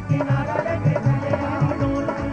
किनारा लेके चले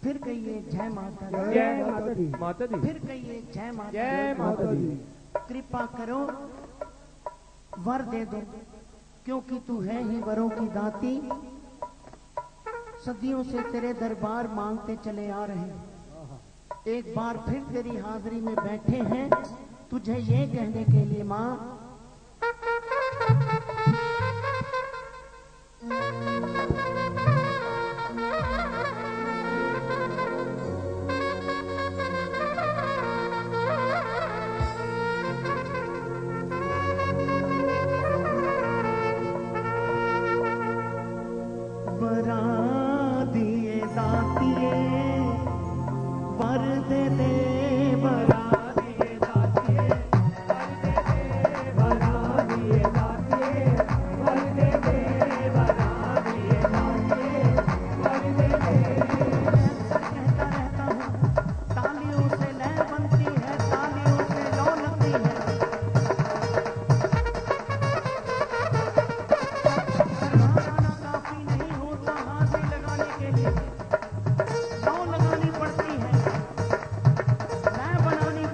फिर कहिए जय माता दी। जय माता दी। माता दी। फिर कहिए जय माता दी। जय माता दी। कृपा करो वर दे दो, क्योंकि तू है ही वरों की दाती। सदियों से तेरे दरबार मांगते चले आ रहे हैं, एक बार फिर तेरी हाजिरी में बैठे हैं तुझे ये कहने के लिए मां, वरा दिए दातिए वर दे दे, वरा दिए दातिए वर दे दे, वरा दिए दातिए वर दे दे, वरा दिए दातिए वर दे दे। अक्सर कहता रहता हूँ तालियों से लय बनती है, तालियों से लौ लगती है। गाना काफी नहीं होता हाजिरी लगाने के लिए, लौ लगानी पड़ती है, लय बनानी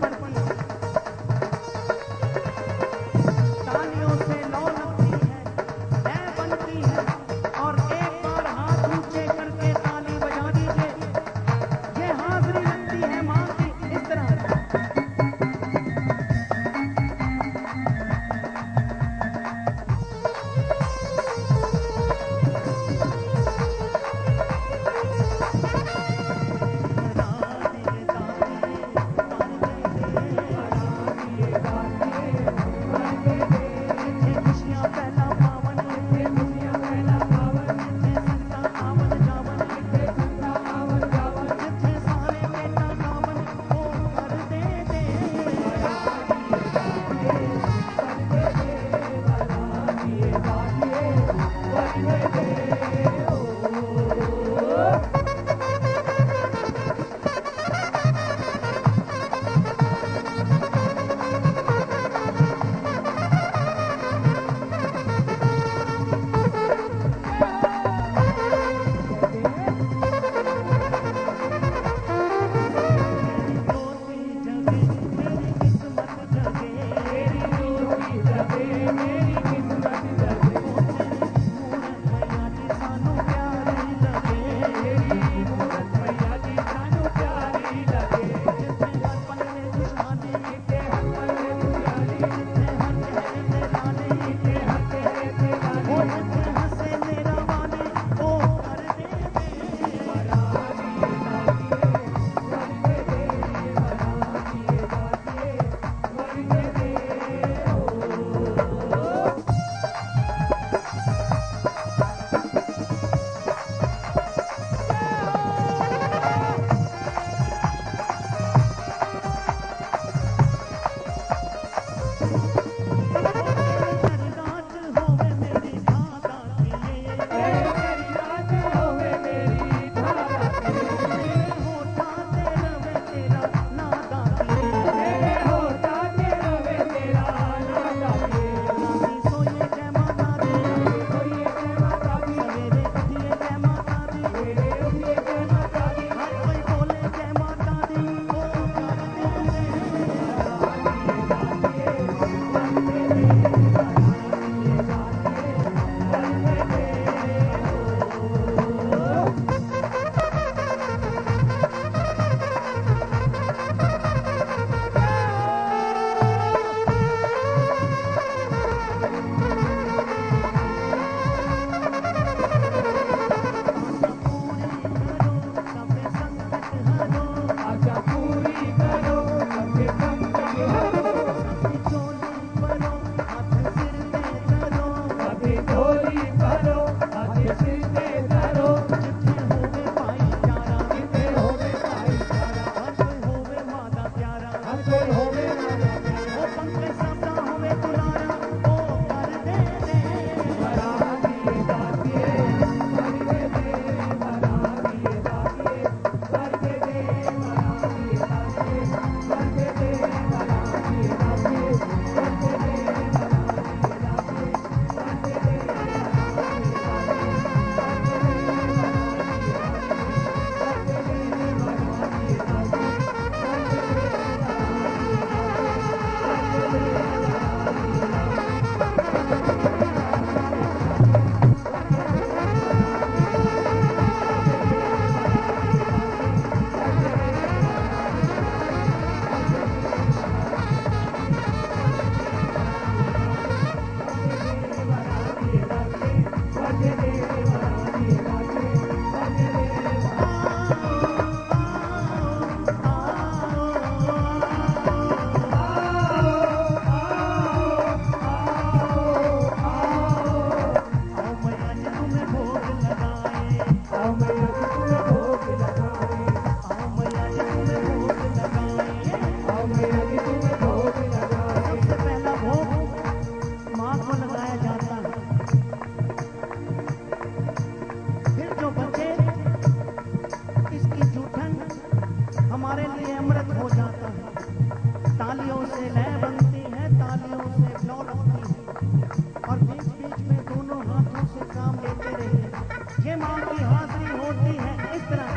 हमारे लिए अमृत हो जाता है। तालियों से लय बनती है, तालियों से नौ लगती है, और बीच बीच में दोनों हाथों से काम लेते रहिए। ये माँ की हाजिरी होती है इस तरह।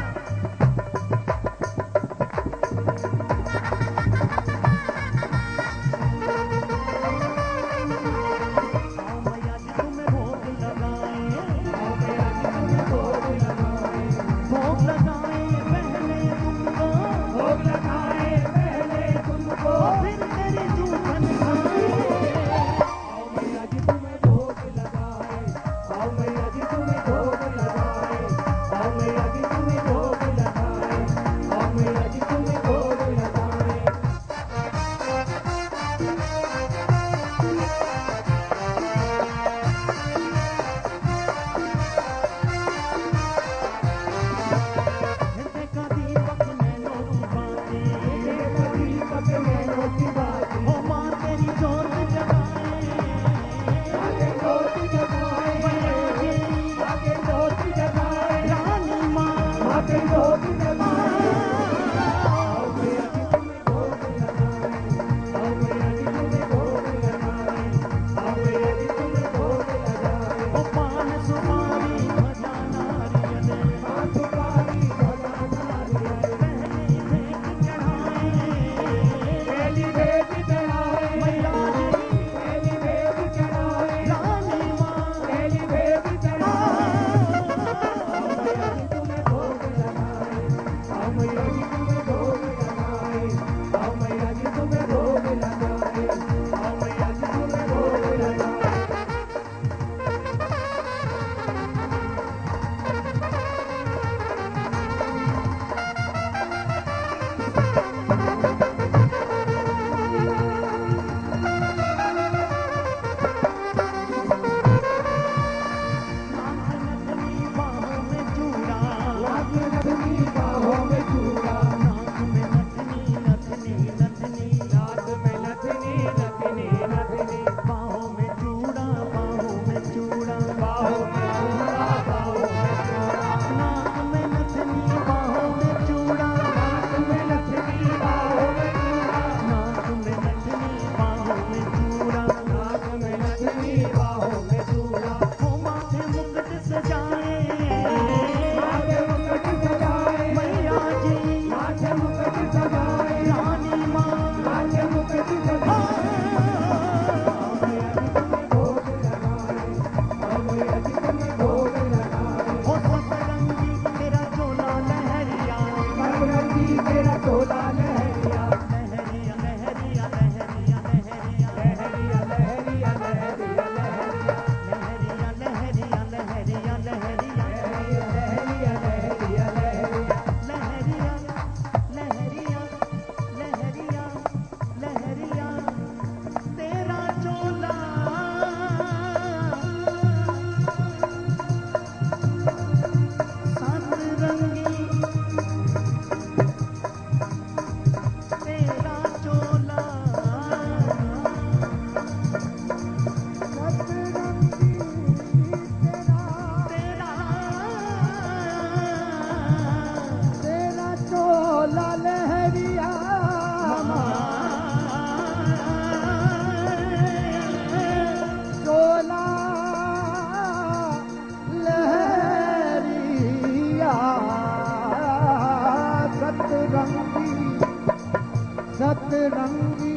सतरंगी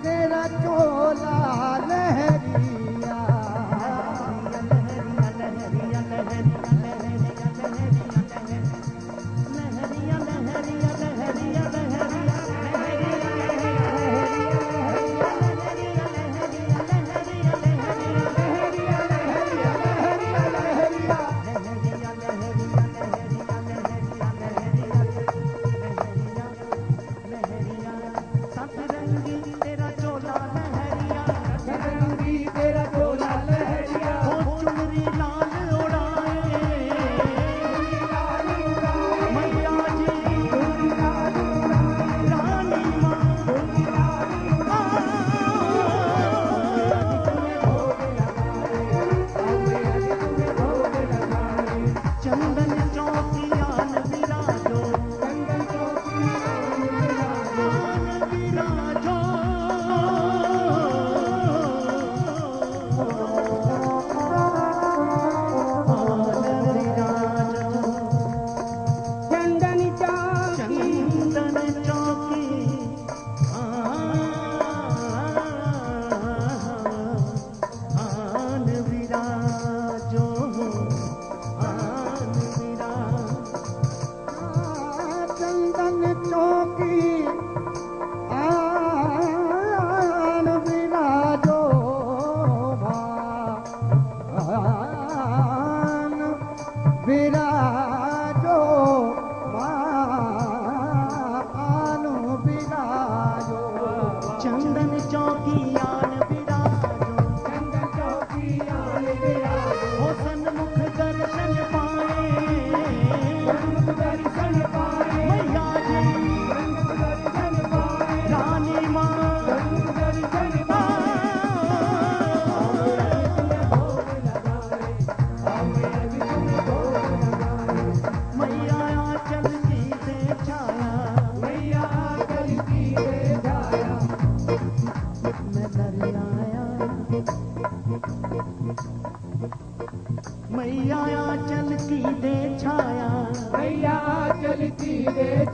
तेरा चोला लहरिया लहरिया लहरिया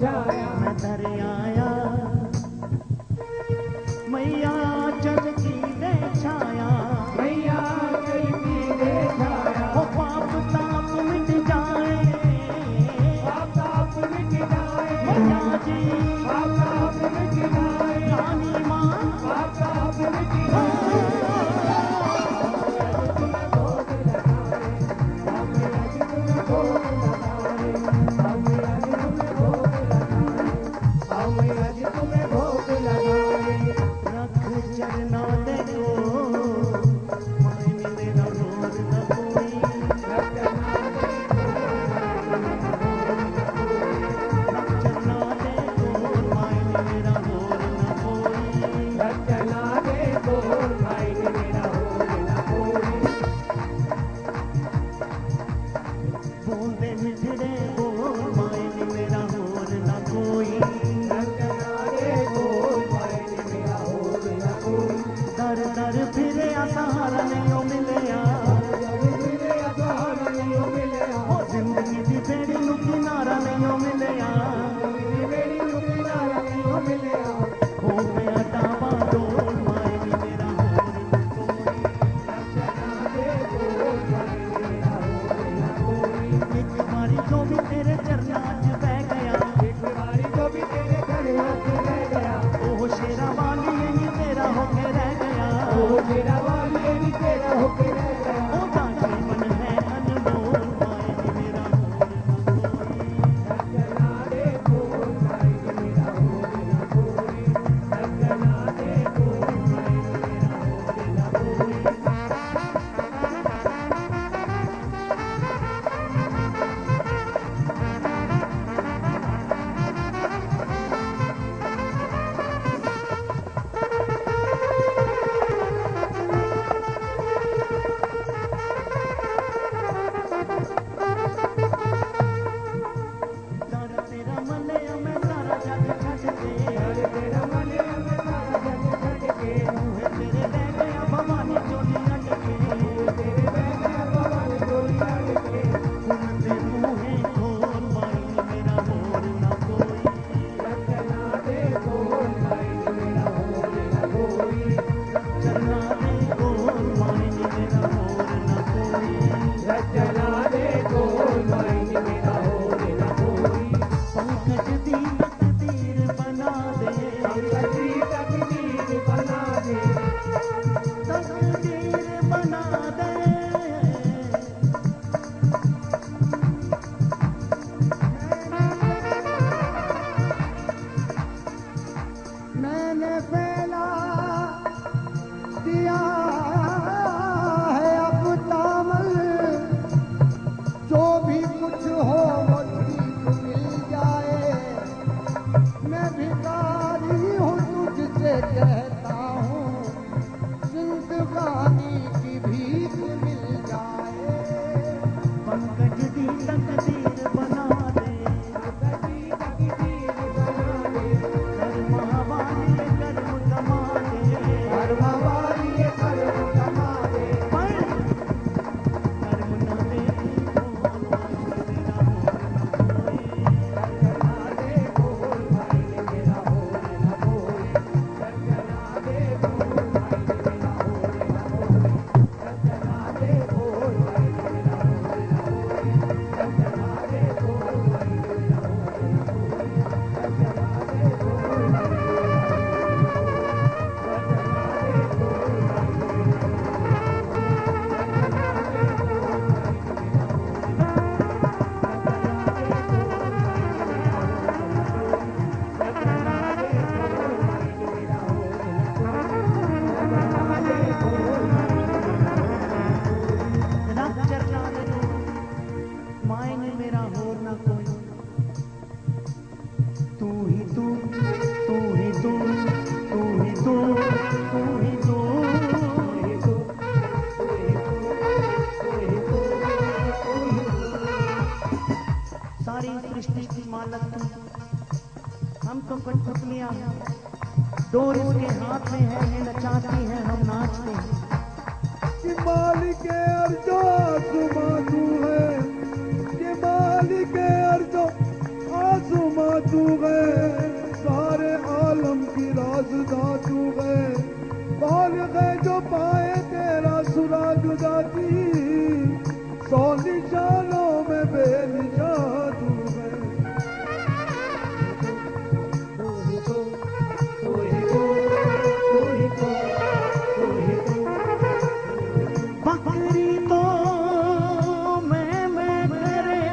छाया मैं धर आया मैया चल की दे छाया मैया चलती दे छाया वो पाप ताप मिट जाए पाप ताप मिट जाए मैया जी पाप ताप मिट जाए रानी माँ पाप ताप मिट जाए रख चरना देखो मायने मेरा रोज न कोई रख चरना देखो मायने मेरा रोज न कोई बूंदे मिठड़े बोल मायने मेरा रोज न कोई दर दर फिरे सहारा नहीं मिले ओ जिंदगी दी बेड़ी नु किनारा नहीं मिले हो गया डाबा डोल मायने मेरा एक बारी जो भी तेरे चरना च बह गया ओ शेरा वाली यही तेरा होके रह गया ओ दासी मन है अनमोल मायने मेरा दर तेरा मने मैं सारा जग छड़ के मुँह तेरे रह गया भवानी चोली अटके उनते मुँहे खोल मायने मेरा मोर न कोई चरना दे गोल मायने मेरा मोर न कोई पंकज दी तकदीर बना दे तकदीर बना दे मैंने फैला दिया है अब दामन जो भी कुछ हो वो ठीक मिल जाए मैं भिखारी हूँ तुझसे कहता हूँ जिंदगानी की भीख मिल जाए पंकज दी तकदीर बना दे कर महावाली कर्म कमा दे पर कर्म न दे बोल मायने मेरा मोर न रख चरना दे मायने मेरा होर न कोई तू ही तू तू ही तू तू ही तू तू ही तू सारी सृष्टि की मालक तू हम तो कठपुतलियां डोर इसके हाथ में है ये नचाती है हम नाचते हैं कि मालिक अर्जो आसुमा तू है कि मालिक अर्जो आसुमा तू गए, सारे आलम की राज़दा तू गए, कौन है जो पाए तेरा सुराग जाती, 100 निशानों में बेनिशान तू गए। बकरी तो मैं करे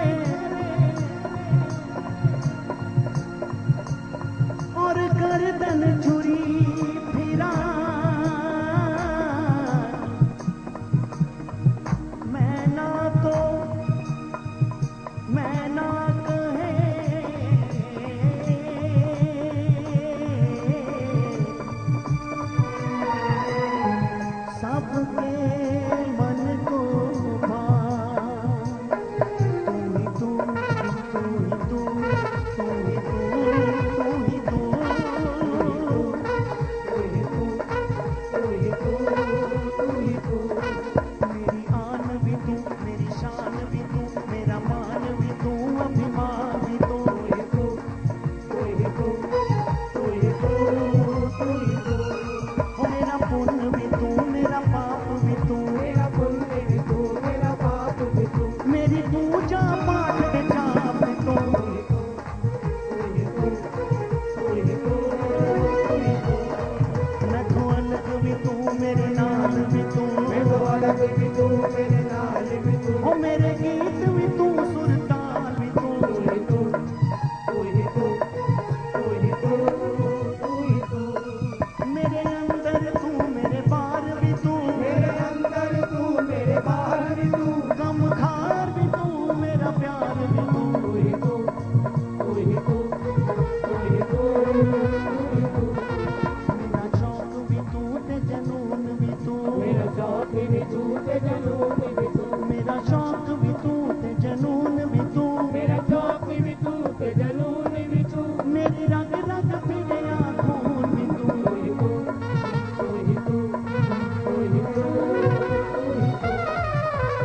और गर्दन छुरी फिरा, मैं ना कहे सबके मन को तू ही तू, तू ही तू, तू ही तू, तू ही तू, तू ही तू, तू ही तू, मेरी आन भी तू, मेरी शान भी तू, मेरा मान भी तू, अभिमान भी तू, तू ही तू, तू ही तू, तू ही तू, ओ मेरा पुण्य भी तू, मेरा पाप भी तू, मेरा पुण्य भी तू, मेरा पाप भी तू, मेरी पूजा पाठ के जाप भी तू, मैं तो अलग भी तू, मेरे नाल भी तू, मैं तो अलग भी तू, मेरे नाल भी तू, ओ मेरे गीत भी तू, सुरताल भी तू, तू ही तू, तू ही तू, तू ही तू, तू ही तू, मेरे अंदर तू, मेरे बाहर भी तू, मेरे अंदर तू, मेरे बाहर भी तू, गम खार भी तू, मेरा प्यार भी तू, तू ही तू, तू ही तू, तू ही तू, तू ही तू, मेरा शौक भी तू ते जनून भी तू, मेरा शौक भी तू ते जनून भी तू, मेरा शौक भी तू ते जनून भी तू, मेरा शौक भी तू ते जनून भी तू, मेरी रग रग फिरे खून भी तू, तू ही तू, तू ही तू, तू ही तू, तू ही तू,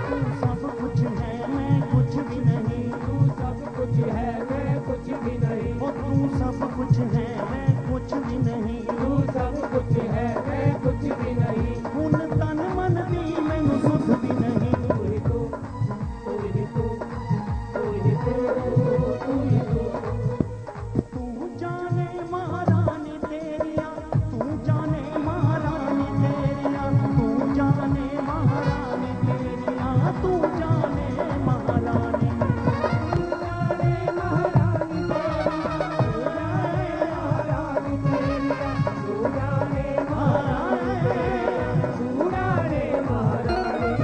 तू सब कुछ है मैं कुछ भी नहीं, तू सब कुछ है मैं कुछ भी नहीं, ओ तू सब कुछ है मैं कुछ भी नहीं, तू सब कुछ है मैं कुछ भी नहीं, खून तन मन भी मैनू सुध भी नहीं, तू ही तू, तू ही तू, तू ही तू, तू ही तू, तू जाने महारानी तेरिया, तू जाने महारानी तेरिया, तू जाने महारानी तेरिया, तू जाने महारानी, तू जाने महारानी तेरिया, तू जाने महारानी तेरिया, तू जाने महारानी,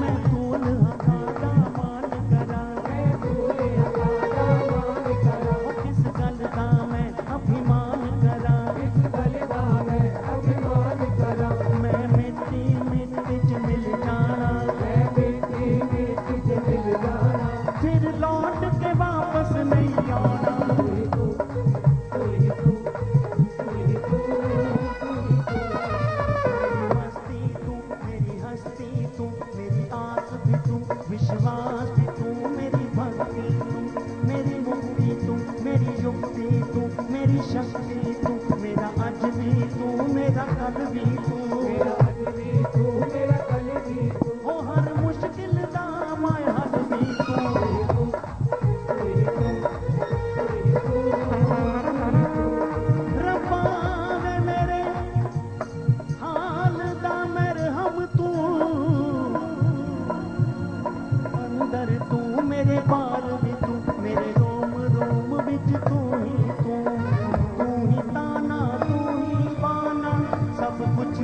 मैं तूल हकादा मान करा, मैं तूल हकादा मान करा, किस गल दा मैं अभिमान करा, किस गल दा मैं अभिमान करा, मैं मिट्टी मिट्टी च मिल जाना, मैं मिट्टी मिट्टी च मिल जाना, फिर लौट के वापस नहीं आना, तू ही तू, तू ही तू, तू ही तू, तू ही तू, मस्ती तू, मेरी हस्ती तू, मेरी आस भी तू, विश्वास भी तू, मेरी भक्ति तू, मेरी मुक्ति तू, मेरी युक्ति तू, मेरी शक्ति तू, मेरा आज भी तू, मेरा कल भी तू, मेरा आज भी तू, मेरा कल भी तू, ओ हर मुश्किल दा माय हल भी तू, तू ही तू, तू ही तू, तू ही तू, रब्बा वे मेरे हाल दा मरहम तू, अंदर तू, मेरे बाहर भी तू, मेरे रोम रोम विच तू ही ताना, तू ही बाना, सब कुछ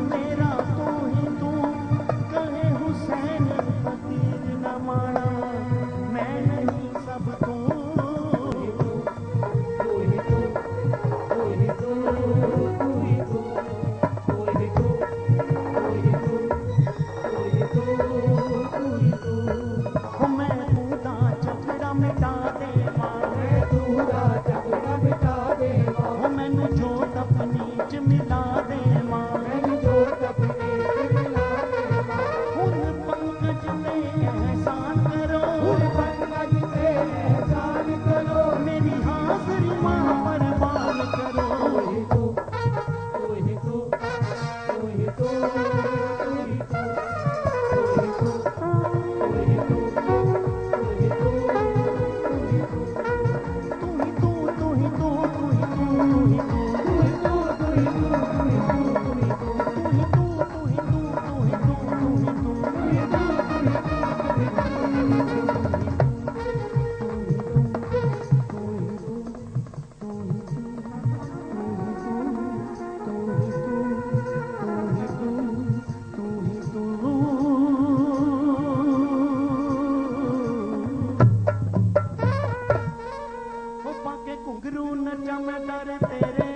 चमदर तेरे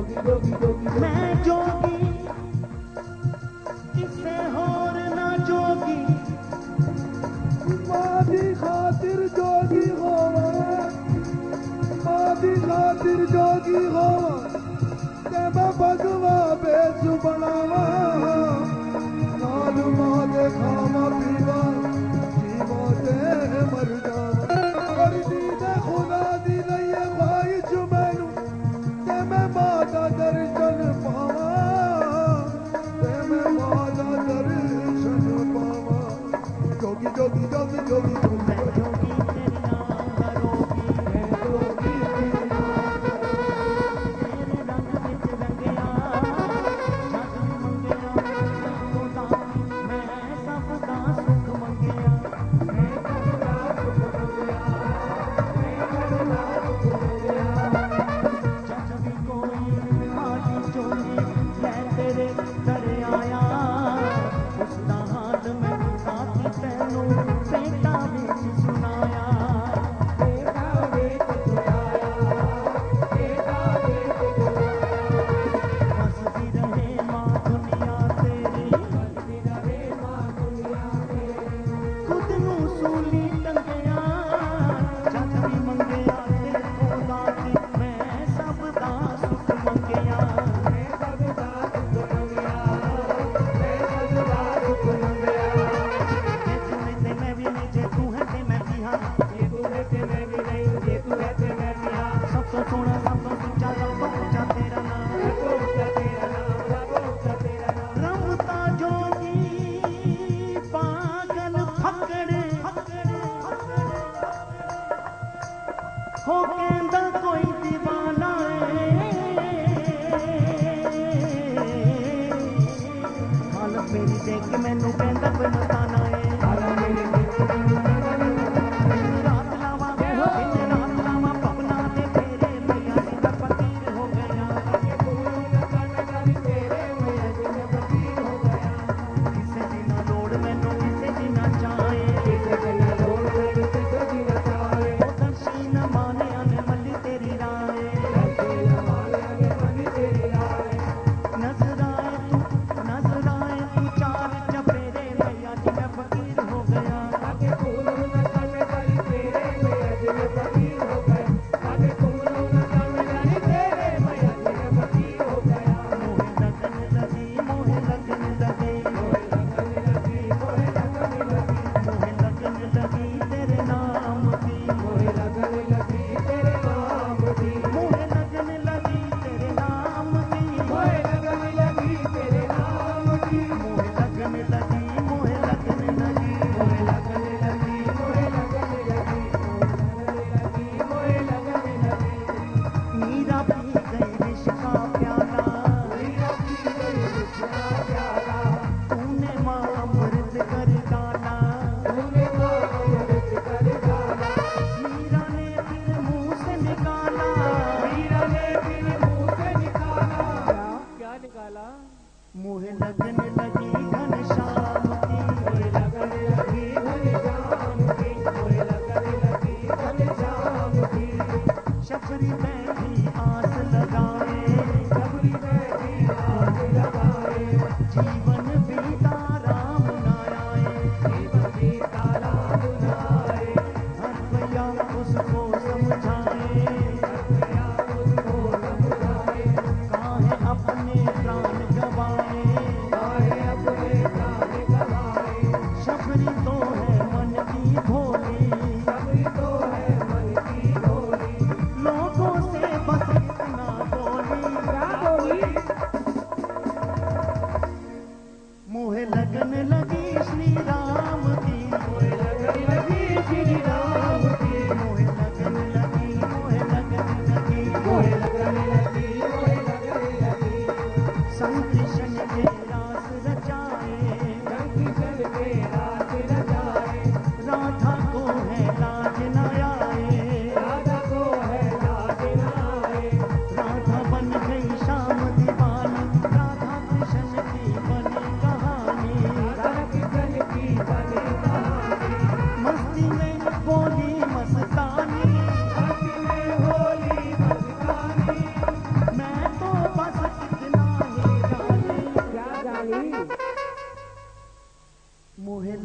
मैं जोगी किसे होर ना जोगी मादी खातिर जोगी होवा मादी खातिर जोगी होवा ते मैं भगवा बेच बनावा नाल मादे खावा पीवा जीवा ते मर जावा और दीदे खुदा दी नहीं भाई जुमैनू ते मैं मादा दर्शन पावा ते मैं मादा दर्शन पावा जोगी जोगी जोगी जोगी मैं जोगी तेरी नाम रोगी मैं जोगी तेरी नाम तेरे रंग विच रंगिया जग मंगिया खुदा मैं सब दा सुख मंगिया मैं सब दा सुख मंगिया मैं सब दा सुख मंगिया जग भी कोई माटी चोली मैं तेरे घर आया उसदा हाथ मैं साथी तैनू बेटा भी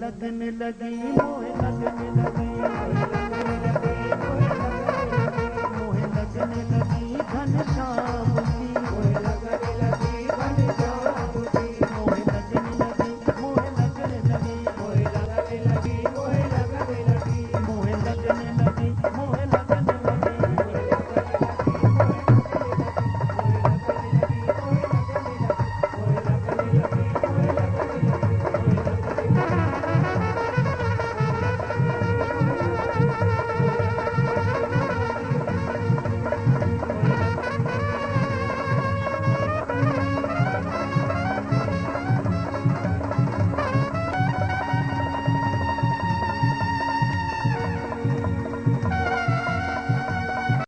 लगन लगी, मोह लगन लगी।